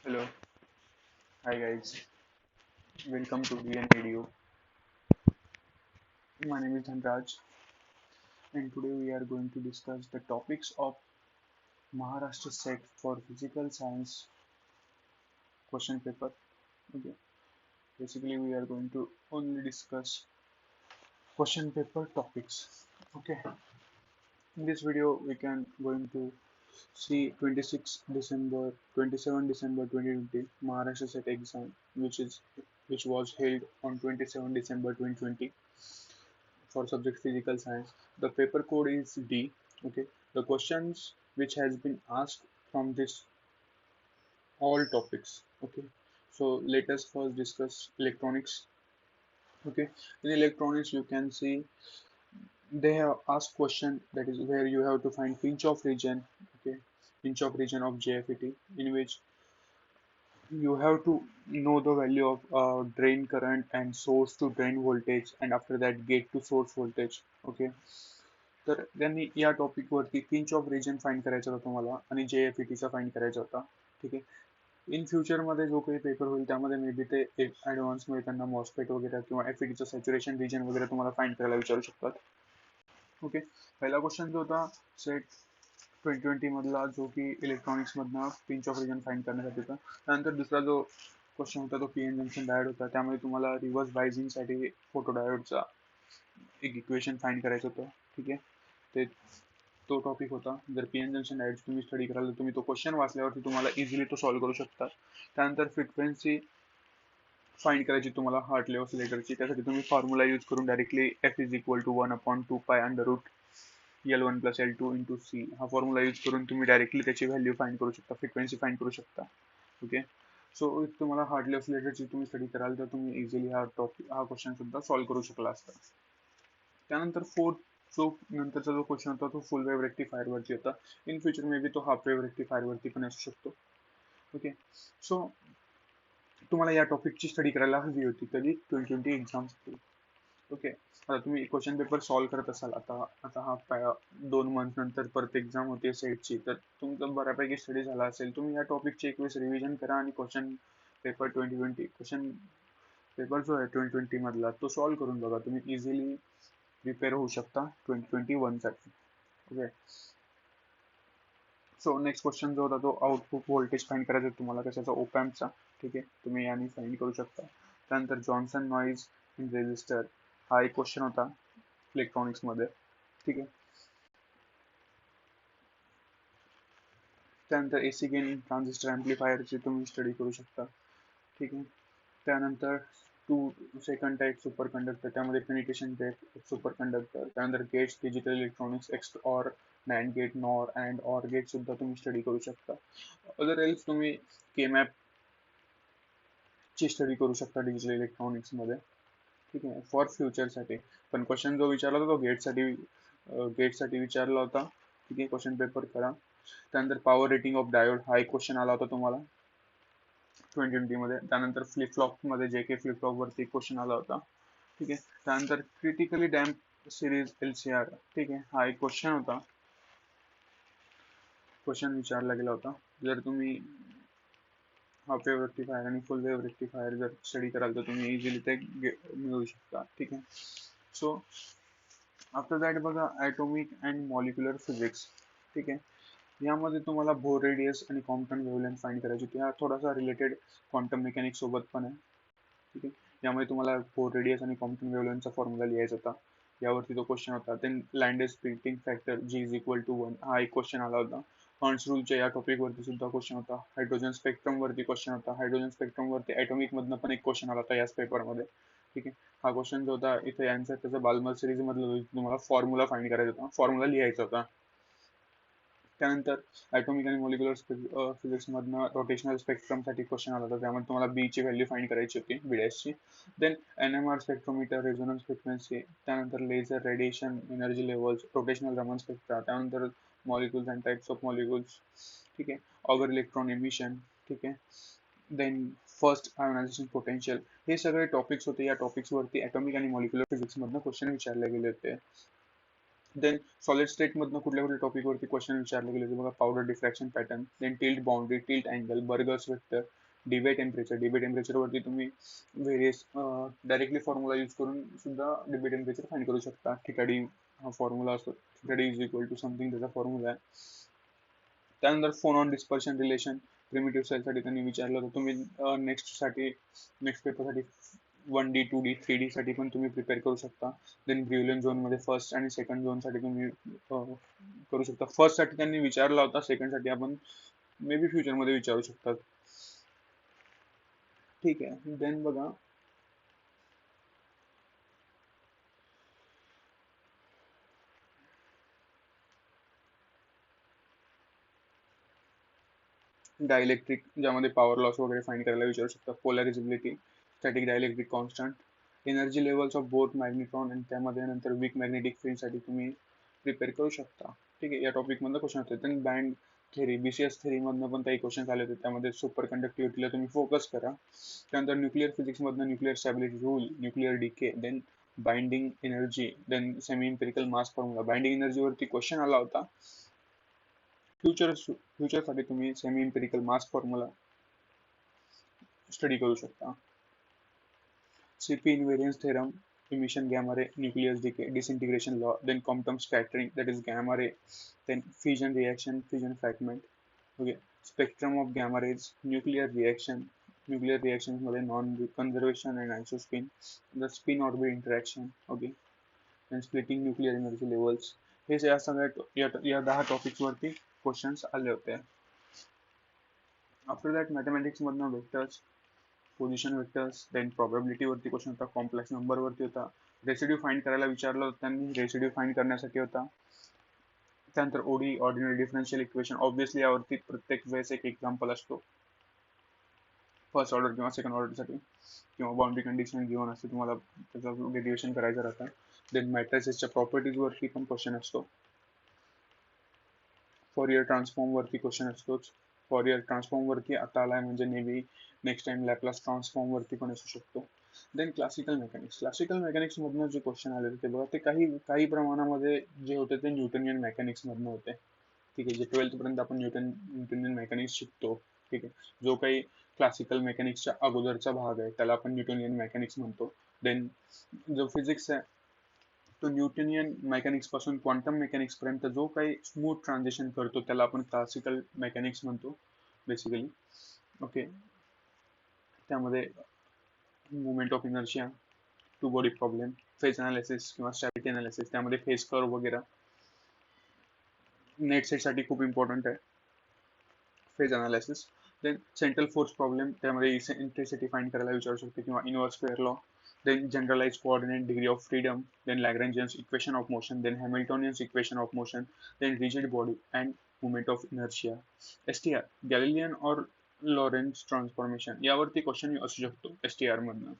Hello, hi guys, welcome to DN Radio. My name is Dhanraj, and today we are going to discuss the topics of Maharashtra set for physical science question paper. Okay, basically we are going to only discuss question paper topics. Okay, in this video we can going to see 26 December, 27 December 2020 Maharashtra set exam, which was held on 27 December 2020 for subject physical science. The paper code is D. Okay. The questions which has been asked from this all topics. Okay. So let us first discuss electronics. Okay. In electronics, you can see they have asked question that is where you have to find pinch off region. Okay. Pinch off region of JFET in which you have to know the value of drain current and source to drain voltage, and after that gate to source voltage. Okay. तर त्यांनी या topic वरती pinch of region find करायचा होता तुम्हाला आणि JFET चा find करायचा होता. ठीक आहे. इन फ्युचर मध्ये जो काही पेपर होईल त्यामध्ये मे बी ते एक ऍडव्हान्स मध्ये त्यांना मॉस्फेट वगैरे किंवा FET सॅच्युरेशन रिजन वगैरे तुम्हाला फाइंड करायला विचारू शकतात. ओके. पहिला क्वेश्चन जो होता सेट 2020 मधला जो की इलेक्ट्रॉनिक्स मधनं पिंच ऑफ रिजन फाइंड करण्यासाठी होता. त्यानंतर दुसरा जो क्वेश्चन होता तो पीएन जंक्शन डायोड होता. त्यामध्ये तुम्हाला रिव्हर्स बायझिंग साठी फोटो डायोडचा एक इक्वेशन फाइंड करायचं होतं. ठीक आहे. ते तो टॉपिक होता. जर पीएन जंक्शन डायोड तुम्ही स्टडी कराल तर तुम्ही तो क्वेश्चन वाचल्यावरती तुम्हाला इझिली तो सॉल्व्ह करू शकता. त्यानंतर फ्रिक्वेन्सी फाइंड करायची तुम्हाला हार्टले ऑसिलेटरची. त्यासाठी तुम्ही फॉर्म्युला यूज करून directly F is equal to 1/2 pi under root L1 plus L2 into C हा फॉर्म्युला यूज करून तुम्ही डायरेक्टली त्याची व्हॅल्यू फाइंड करू शकता, फ्रिक्वेन्सी फाइंड करू शकता. ओके. सो तुम्हाला हार्टले ऑसिलेटरची तुम्ही स्टडी कराल तर तुम्ही इझिली हा क्वेश्चन सुद्धा सॉल्व्ह करू शकला असता. त्यानंतर फोर्थ जो नंतरचा जो क्वेश्चन होता तो फुल वेव्ह रेक्टिफायर वरती होता. इन फ्युचर मे बी तो हाफ वेव्ह रेक्टिफायर वरती पण असू शकतो. ओके. सो तुम्हाला या टॉपिकची स्टडी करायला हवी होती कधी 2020 एक्झामसाठी. ओके. आता तुम्ही क्वेश्चन पेपर सॉल्व्ह करत असाल आता आता हा 2 मंथ नंतर परत एक्झाम होते सेटची, तर तुमचं बऱ्यापैकी स्टडी झाला असेल. तुम्ही या टॉपिकचे एक वेळेस रिव्हिजन करा आणि क्वेश्चन पेपर 2020 क्वेश्चन पेपर जो आहे 2020 मधला तो सॉल्व्ह करून बघा. तुम्ही इझिली प्रिपेअर होऊ शकता 2021 साठी. ओके. सो नेक्स्ट क्वेश्चन जो होता तो आउटपुट व्होल्टेज फाइंड करायचा तुम्हाला कशाचा ओपॅम्पचा. ठीक आहे. तुम्ही याने फाइंड करू शकता. त्यानंतर जॉन्सन नॉइज इन रेजिस्टर हा एक क्वेश्चन होता इलेक्ट्रॉनिक्स मध्ये. ठीक आहे. त्यानंतर एसी गेन इन ट्रान्झिस्टर ऍम्प्लिफायरची तुम्ही स्टडी करू शकता. ठीक आहे. त्यानंतर two second type superconductor त्यामध्ये पेनिट्रेशन टाईप सुपर कंडक्टर. त्यानंतर gates digital electronics X OR NAND gate NOR and OR gate सुद्धा तुम्ही स्टडी करू शकता. अदर एल्स तुम्ही केमॅप ची स्टडी करू शकता डिजिटल इलेक्ट्रॉनिक्स मध्ये. ठीक आहे. फॉर फ्युचरसाठी पण क्वेश्चन जो विचारला होता तो गेटसाठी विचारला होता. ठीक आहे. क्वेश्चन पेपर करा. त्यानंतर पॉवर रेटिंग ऑफ डायोड हा एक क्वेश्चन आला होता तुम्हाला 2020 मध्ये. त्यानंतर फ्लिप फ्लॉप मध्ये जे के फ्लिप फ्लॉप वरती क्वेश्चन आला होता. ठीक आहे. त्यानंतर क्रिटिकली डॅम्प सिरीज LCR. ठीक आहे. हा एक क्वेश्चन होता. क्वेश्चन विचारला गेला होता. जर तुम्ही हाफ वेव्ह रेक्टिफायर आणि फुल वेव्ह रेक्टिफायर जर स्टडी कराल तर तुम्ही इझिली ते मिळवू शकता. ठीक आहे. सो आफ्टर दॅट बघा ॲटॉमिक अँड मॉलिक्युलर फिजिक्स. ठीक आहे. यामध्ये तुम्हाला बोर रेडियस आणि कॉम्प्टन वेव्हलेंथ फाइंड करायची होती. हा थोडासा रिलेटेड क्वांटम मेकॅनिक्स सोबत पण आहे. ठीक आहे. यामध्ये तुम्हाला बोर रेडियस आणि कॉम्प्टन वेव्हलेंथचा फॉर्म्युला लिहायचा होता. यावरती तो क्वेश्चन होता. Then Lande's splitting factor G is equal to 1 हा एक क्वेश्चन आला होता. हॉर्न्स रूलच्या या टॉपिक वरती सुद्धा क्वेश्चन होता. हायड्रोजन स्पेक्ट्रम वरती क्वेश्चन होता. हायड्रोजन स्पेक्ट्रम वरती ॲटॉमिक मधनं पण एक क्वेश्चन आला होता याच पेपरमध्ये. ठीक आहे. हा क्वेश्चन जो होता इथे आन्सर त्याचा बाल्मर सिरीज मधलं तुम्हाला फॉर्म्युला फाइंड करायचा होता, फॉर्म्युला लिहायचा होता. त्यानंतर ॲटॉमिक आणि मॉलिक्युलर फिजिक्स मधनं रोटेशनल स्पेक्ट्रम साठी क्वेश्चन आला होता. त्यामध्ये तुम्हाला बी ची व्हॅल्यू फाइंड करायची होती, बी डॅशची. Then NMR spectrometer, resonance frequency, त्यानंतर laser radiation energy levels, rotational Raman spectra, त्यानंतर molecules and types of molecules. ठीक आहे. Auger electron emission. ठीक आहे. Then first ionisation potential. हे सगळे टॉपिक्स होते. या टॉपिक्स वरती ॲटॉमिक आणि मॉलिक्युलर फिजिक्स मधनं क्वेश्चन विचारले गेले होते. देन सॉलिड स्टेट मधनं कुठल्या कुठल्या टॉपिक वरती क्वेश्चन विचारले गेले बघा, powder diffraction pattern, then tilt boundary, tilt angle, Burgers vector, Debye temperature. Debye temperature वरती तुम्ही व्हेरियस डायरेक्टली फॉर्म्युला यूज करून सुद्धा डिबे टेम्परेचर फाइंड करू शकता. ठिकाणी हा फॉर्म्युला असतो, ठिकाणी इज इक्वल टू समथिंग त्याचा फॉर्म्युला आहे. त्यानंतर phone on dispersion relation primitive सेलसाठी त्यांनी विचारलं होतं. तुम्ही नेक्स्ट पेपरसाठी 1D 2D 3D साठी पण तुम्ही प्रिपेअर करू शकता. देन ब्रिव्हलन झोन मध्ये फर्स्ट आणि सेकंड झोन साठी तुम्ही करू शकता. फर्स्ट साठी त्यांनी विचारला होता, सेकंड साठी आपण मे बी फ्युचर मध्ये विचारू शकतात. ठीक आहे. देन बघा, डायलेक्ट्रिक ज्यामध्ये पॉवर लॉस वगैरे फाइंड करायला विचारू शकता. Polarisability, static dielectric constant, energy levels of both magnetron, आणि त्यामध्ये नंतर वीक मॅग्नेटिक फील्ड साठी तुम्ही प्रिपेअर करू शकता. ठीक आहे. या टॉपिक मधनं क्वेश्चन होते. Then band theory, BCS theory मधनं पण काही क्वेश्चन आले होते. त्यामध्ये सुपर कंडक्टिव्हिटीला तुम्ही फोकस करा. त्यानंतर न्यूक्लिअर फिजिक्स मधनं nuclear stability rule, nuclear decay, then binding energy, then semi empirical mass formula. Binding energy वरती क्वेश्चन आला होता. फ्युचरसाठी तुम्ही semi empirical mass formula study करू शकता. CP invariance theorem, emission gamma ray, nucleus decay, disintegration law, then quantum scattering, that is gamma ray, then fusion reaction, fusion fragment. Okay, spectrum of gamma rays, nuclear reactions मध्ये non conservation and isospin, the spin orbit interaction. Okay, then splitting nuclear energy levels. हे या सगळ्या या 10 topics वरती questions आले होते. After that mathematics मधनं vectors, position vectors, then probability वरती क्वेश्चन होता, कॉम्प्लेक्स नंबर वरती होता, रेसिड्यू फाइंड करायला विचारलं होतं त्यांनी, रेसिड्यू फाइंड करण्यासाठी होता. त्यानंतर OD, ordinary differential equation. Obviously यावरती प्रत्येक वेळेस एक एक्झाम्पल असतो फर्स्ट ऑर्डर किंवा सेकंड ऑर्डरसाठी, किंवा बाउंड्री कंडिशन गिव्हन असते, तुम्हाला त्याचं डेरिव्हेशन करायचं राहतं. देन मॅट्रिसेसच्या प्रॉपर्टीज वरती पण क्वेश्चन असतो. फॉरियर ट्रान्सफॉर्म वरती क्वेश्चन असतोच. फॉरियर ट्रान्सफॉर्म वरती आता आलाय म्हणजे नेहमी नेक्स्ट टाइम लॅपलास ट्रान्सफॉर्म वरती पण असू शकतो. देन क्लासिकल मेकॅनिक्स मधनं जे क्वेश्चन आले होते बघा, ते काही प्रमाणामध्ये जे होते ते न्यूटनियन मेकॅनिक्स मधनं होते. ठीक आहे. जे 12th पर्यंत आपण न्यूटनियन मेकॅनिक्स शिकतो. ठीक आहे. जो काही क्लासिकल मेकॅनिक्सच्या अगोदरचा भाग आहे त्याला आपण न्यूटनियन मेकॅनिक्स म्हणतो. देन जो फिजिक्स आहे तो न्यूटनियन मेकॅनिक्स पासून क्वांटम मेकॅनिक्स पर्यंत जो काही स्मूथ ट्रान्झिशन करतो त्याला आपण क्लासिकल मेकॅनिक्स म्हणतो बेसिकली. ओके. त्यामध्ये movement of inertia, two body problem, phase analysis किंवा स्टॅबिलिटी अनालिसिस, त्यामध्ये फेज कर्व वगैरे नेट सेट साठी खूप इम्पॉर्टंट आहे phase analysis. Then central force problem, त्यामध्ये इंटेन्सिटी फाइंड करायला विचारू शकते, किंवा inverse square law. Then generalized coordinate degree of freedom, then Lagrangian equation of motion, then Hamiltonian equation of motion, then rigid body and moment of inertia. STR, Galilean or Lorentz transformation, यावरती question असू शकतो STR मधनं.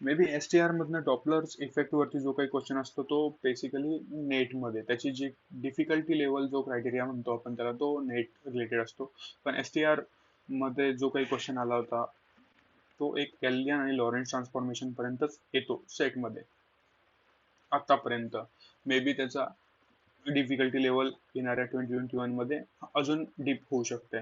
May be STR मधनं Doppler's effect वरती जो काही question असतो तो बेसिकली नेट मध्ये त्याची जी डिफिकल्टी लेवल जो क्रायटेरिया म्हणतो आपण त्याला, तो नेट रिलेटेड असतो. पण STR मध्ये जो काही क्वेश्चन आला होता तो एक गॅलिलियन आणि लॉरेन्स ट्रान्सफॉर्मेशन पर्यंतच येतो सेट मध्ये आतापर्यंत. मे बी त्याचा डिफिकल्टी लेवल येणाऱ्या 2021 मध्ये अजून डीप होऊ शकते.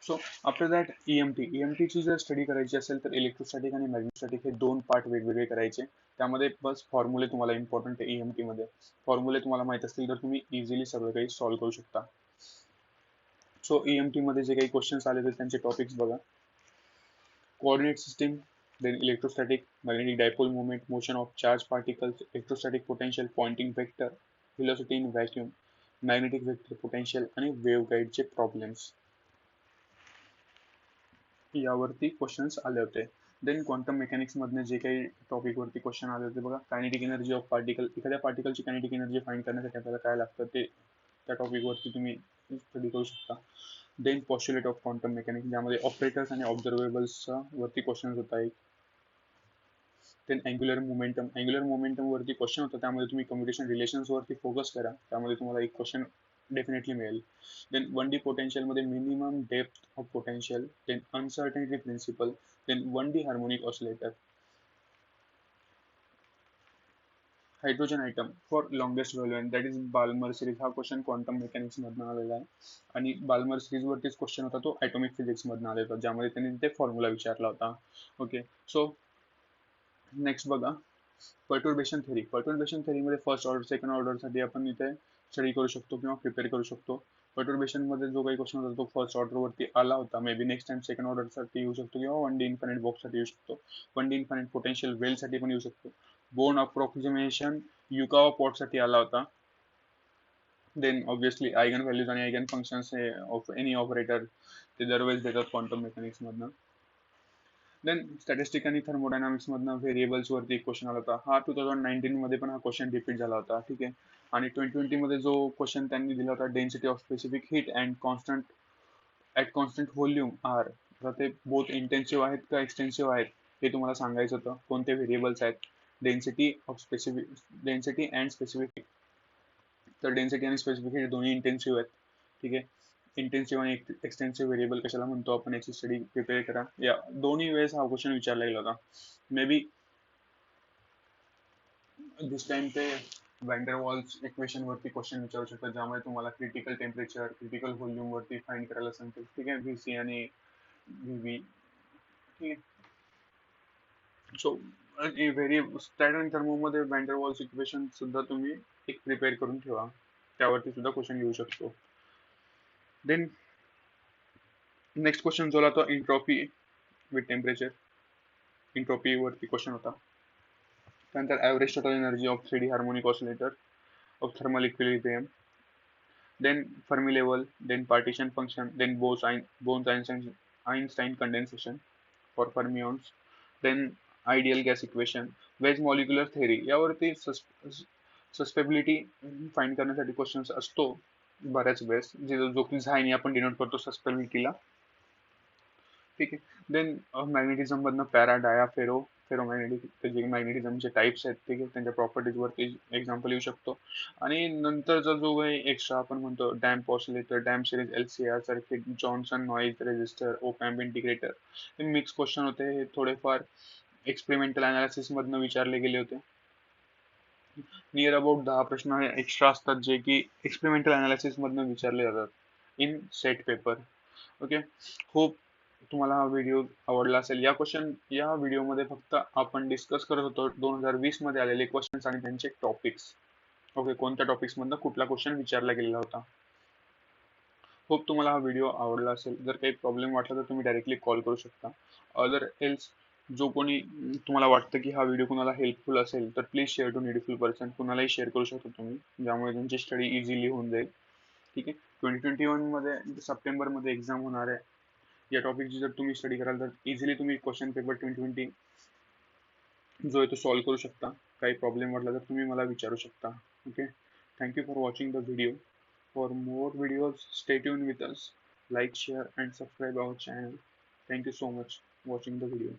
सो आफ्टर दॅट EMT ची जर स्टडी करायची असेल तर इलेक्ट्रोस्टॅटिक आणि मॅग्नेटोस्टॅटिक हे दोन पार्ट वेगवेगळे करायचे. त्यामध्ये बस फॉर्म्युले तुम्हाला इम्पॉर्टंट आहे. EMT मध्ये फॉर्म्युले तुम्हाला माहित असतील तर तुम्ही इझिली सगळं काही सॉल्व्ह करू शकता. सो EMT मध्ये जे काही क्वेश्चन्स आले तर त्यांचे टॉपिक्स बघा. Coordinate system, then electrostatic, magnetic dipole moment, motion of charged particles, electrostatic potential, Poynting vector, velocity in vacuum, magnetic vector potential आणि waveguide चे problems यावरती क्वेश्चन्स आले होते. देन क्वांटम मेकॅनिक्स मधने जे काही टॉपिक वरती क्वेश्चन आले होते बघा, कायनेटिक एनर्जी ऑफ पार्टिकल, एखाद्या पार्टिकलची कायनेटिक एनर्जी फाइंड करण्यासाठी आपल्याला काय लागतं ते त्या टॉपिक वरती तुम्ही स्टडी करू शकता. देन पॉस्ट्युलेट ऑफ क्वांटम मेकॅनिक्स, ज्यामध्ये ऑपरेटर्स आणि ऑब्झर्वेबल्स वरती क्वेश्चन होता एक. देन अँग्युलर मोमेंटम वरती क्वेश्चन होता, त्यामध्ये तुम्ही कम्युटेशन रिलेशन्स वरती फोकस करा, त्यामध्ये तुम्हाला एक क्वेश्चन डेफिनेटली मिळेल. देन 1D पोटेन्शियल मध्ये minimum depth of potential, then uncertainty principle, then 1D harmonic oscillator. Hydrogen atom for longest value that is Balmer series. हा क्वेश्चन क्वांटम मेकॅनिक्स मधून आलेला आहे आणि बाल्मर सिरीज वरतीच क्वेश्चन होता तो ॲटॉमिक फिजिक्स मधून आलेला होता, ज्यामध्ये त्यांनी ते फॉर्म्युला विचारला होता. ओके, सो नेक्स्ट बघा पर्टुर्बेशन थेरी. पर्टुर्बेशन थेरीमध्ये फर्स्ट ऑर्डर सेकंड ऑर्डरसाठी आपण इथे स्टडी करू शकतो किंवा प्रिपेअर करू शकतो. पर्टुर्बेशन मध्ये जो काही क्वेश्चन होता तो फर्स्ट ऑर्डर वरती आला होता. May be next time second order साठी येऊ शकतो किंवा वन डी इन्फाइनाइट बॉक्स साठी येऊ शकतो. वन डी इन्फाइनाइट पोटेन्शियल वेल साठी पण येऊ शकतो. बोर्न अप्रॉक्सिमेशन युकावा पॉट साठी आला होता. देन ऑब्विसली आयगन व्हॅल्यूज आणि आयगन फंक्शन्स हे ऑफ एनी ऑपरेटर ते दरवेळेस देतात क्वांटम मेकॅनिक्स मधनं. देन स्टॅटिस्टिक आणि थर्मोडायनामिक्स मधनं व्हेरिएबल्स वरती क्वेश्चन आला होता. हा 2019 मध्ये पण हा क्वेश्चन रिपीट झाला होता. ठीक आहे, आणि 2020 मध्ये जो क्वेश्चन त्यांनी दिला होता density of specific heat and constant at constant volume are, तर ते बोथ इंटेन्सिव्ह आहेत का एक्सटेन्सिव्ह आहेत हे तुम्हाला सांगायचं होतं. कोणते व्हेरिएबल्स आहेत, density of specific, density and specific. तर डेन्सिटी आणि स्पेसिफिक हे दोन्ही इंटेन्सिव्ह आहेत. ठीक आहे, इंटेन्सिव्ह आणि एक्सटेन्सिव्ह व्हेरिएबल कशाला म्हणतो आपण याची स्टडी प्रिपेअर करा. या दोन्ही वेळेस हा क्वेश्चन विचारला गेला होता. मे बी दिस टाइम ते वॅन्डरवॉल्स इक्वेशन वरती क्वेश्चन विचारू शकतात, ज्यामध्ये तुम्हाला क्रिटिकल टेम्परेचर क्रिटिकल व्हॉल्यूम वरती फाइंड करायला सांगतील. ठीक आहे, व्हीसी आणि व्हीव्ही. ठीक आहे, सो व्हेरी स्टॅट आणि थर्मोमध्ये वॅन्डरवॉल्स इक्वेशन सुद्धा तुम्ही एक प्रिपेअर करून ठेवा, त्यावरती सुद्धा क्वेश्चन येऊ शकतो. देन नेक्स्ट क्वेश्चन जो आला तो एंट्रॉपी विथ टेम्परेचर. एंट्रॉपी वरती क्वेश्चन होता. त्यानंतर average total energy of 3D harmonic oscillator of thermal equilibrium, then Fermi level, then partition function, then Bose-Einstein condensation for fermions, then ideal gas equation, Weiss molecular theory. यावरती susceptibility find करण्यासाठी question असतो बऱ्याच वेळेस, जो की झायनी आपण denote करतो सस्टेबिलिटीला. ठीक आहे, देन मॅग्नेटिझम मधनं पॅरा डाया फेरो फेरोमॅग्नेटिक जे मॅग्नेटिझमचे टाइप्स आहेत, ठीक आहे, त्यांच्या प्रॉपर्टीज वरती एक्झाम्पल येऊ शकतो. आणि नंतरचा जो काही एक्स्ट्रा आपण म्हणतो damp oscillator, damp series, LCR circuit, Johnson noise resistor, op amp integrator, हे मिक्स क्वेश्चन होते. हे थोडेफार एक्सपेरिमेंटल अनालिसिस मधनं विचारले गेले होते. नियर अबाउट 10 प्रश्न एक्स्ट्रा असतात जे की एक्सपेरिमेंटल अनालिसिस मधनं विचारले जातात in set paper. Okay, hope तुम्हाला हा व्हिडिओ आवडला असेल. या व्हिडिओमध्ये फक्त आपण डिस्कस करत होतो 2020 मध्ये आलेले क्वेश्चन्स आणि त्यांचे टॉपिक्स. ओके, कोणत्या टॉपिक्स मधनं कुठला क्वेश्चन विचारला गेलेला होता. होप तुम्हाला हा व्हिडिओ आवडला असेल. जर काही प्रॉब्लेम वाटला तर तुम्ही डायरेक्टली कॉल करू शकता. अदर एल्स जो कोणी तुम्हाला वाटतं की हा व्हिडिओ कुणाला हेल्पफुल असेल तर please share to needful person. कुणालाही शेअर करू शकता तुम्ही, ज्यामुळे तुमची स्टडी इझिली होऊन जाईल. ठीक आहे, 2021 मध्ये सप्टेंबरमध्ये एक्झाम होणार आहे. या टॉपिकची जर तुम्ही स्टडी कराल तर इझिली तुम्ही क्वेश्चन पेपर 2020 जो आहे तो सॉल्व्ह करू शकता. काही प्रॉब्लेम वाटला तर तुम्ही मला विचारू शकता. Okay, thank you for watching the video. For more videos stay tuned with us. Like, share and subscribe our channel. Thank you so much watching the video.